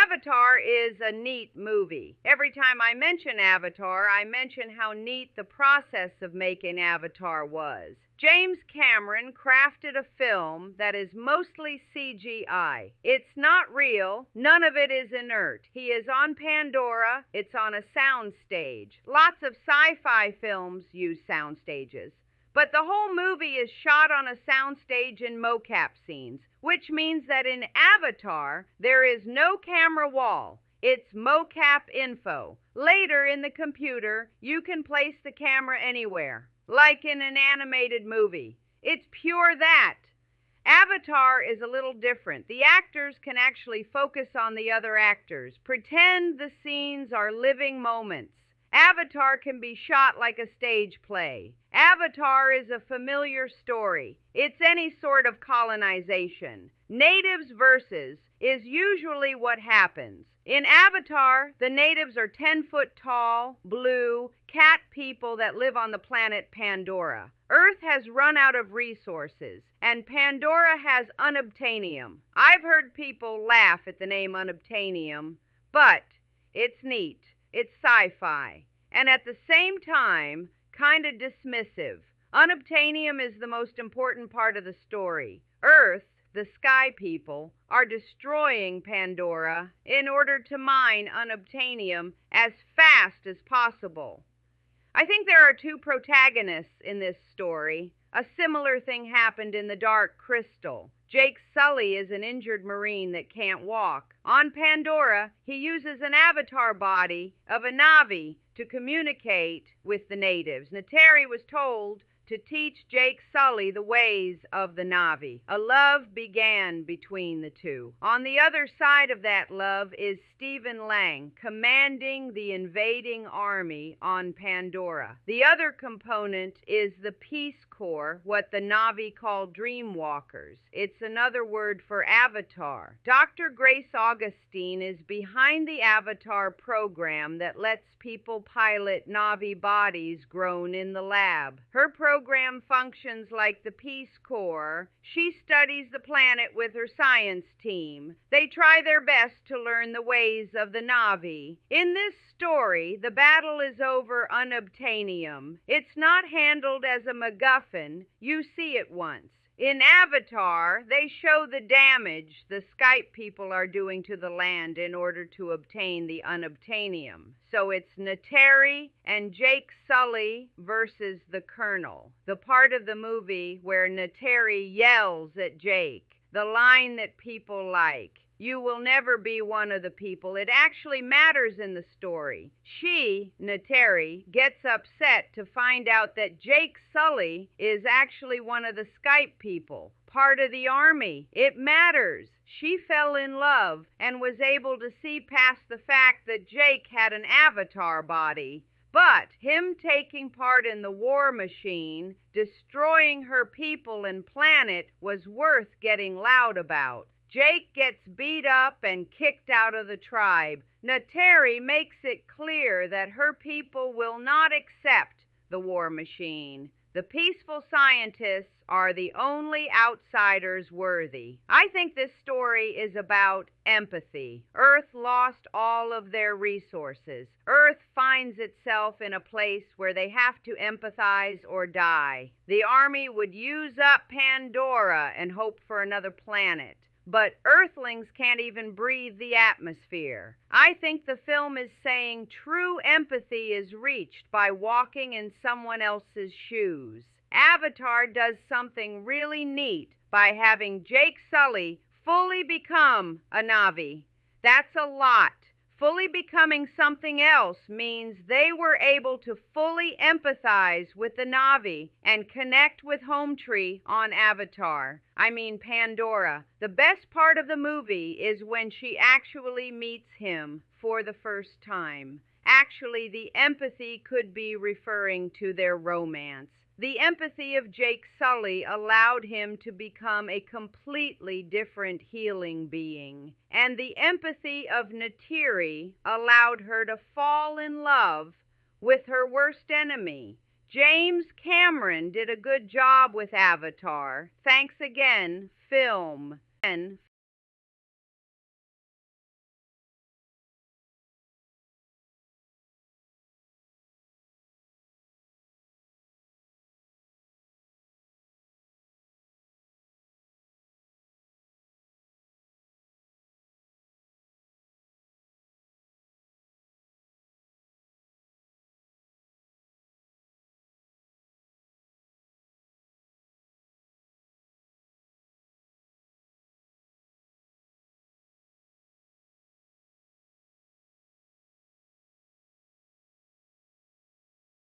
Avatar is a neat movie. Every time I mention Avatar, I mention how neat the process of making Avatar was. James Cameron crafted a film that is mostly CGI. It's not real. None of it is inert. He is on Pandora. It's on a sound stage. Lots of sci-fi films use sound stages. But the whole movie is shot on a soundstage in mocap scenes, which means that in Avatar, there is no camera wall. It's mocap info. Later in the computer, you can place the camera anywhere, like in an animated movie. It's pure that. Avatar is a little different. The actors can actually focus on the other actors, pretend the scenes are living moments. Avatar can be shot like a stage play. Avatar is a familiar story. It's any sort of colonization. Natives versus is usually what happens. In Avatar, the natives are 10-foot tall, blue, cat people that live on the planet Pandora. Earth has run out of resources, and Pandora has unobtainium. I've heard people laugh at the name unobtainium, but it's neat. It's sci-fi, and at the same time, kind of dismissive. Unobtainium is the most important part of the story. Earth, the sky people, are destroying Pandora in order to mine unobtainium as fast as possible. I think there are two protagonists in this story. A similar thing happened in The Dark Crystal. Jake Sully is an injured Marine that can't walk. On Pandora, he uses an avatar body of a Na'vi to communicate with the natives. Neytiri was told to teach Jake Sully the ways of the Na'vi. A love began between the two. On the other side of that love is Stephen Lang, commanding the invading army on Pandora. The other component is the Peace Corps, what the Na'vi call Dreamwalkers. It's another word for Avatar. Dr. Grace Augustine is behind the Avatar program that lets people pilot Na'vi bodies grown in the lab. Her program functions like the Peace Corps. She studies the planet with her science team. They try their best to learn the ways of the Na'vi. In this story, the battle is over unobtainium. It's not handled as a MacGuffin. You see it once. In Avatar, they show the damage the Skype people are doing to the land in order to obtain the unobtainium. So it's Neytiri and Jake Sully versus the Colonel. The part of the movie where Neytiri yells at Jake, the line that people like. You will never be one of the people. It actually matters in the story. She, Neytiri, gets upset to find out that Jake Sully is actually one of the Skype people, part of the army. It matters. She fell in love and was able to see past the fact that Jake had an avatar body. But him taking part in the war machine, destroying her people and planet, was worth getting loud about. Jake gets beat up and kicked out of the tribe. Neytiri makes it clear that her people will not accept the war machine. The peaceful scientists are the only outsiders worthy. I think this story is about empathy. Earth lost all of their resources. Earth finds itself in a place where they have to empathize or die. The army would use up Pandora and hope for another planet. But Earthlings can't even breathe the atmosphere. I think the film is saying true empathy is reached by walking in someone else's shoes. Avatar does something really neat by having Jake Sully fully become a Na'vi. That's a lot. Fully becoming something else means they were able to fully empathize with the Na'vi and connect with Hometree on Avatar. I mean Pandora. The best part of the movie is when she actually meets him for the first time. Actually, the empathy could be referring to their romance. The empathy of Jake Sully allowed him to become a completely different healing being. And the empathy of Neytiri allowed her to fall in love with her worst enemy. James Cameron did a good job with Avatar. Thanks again, film.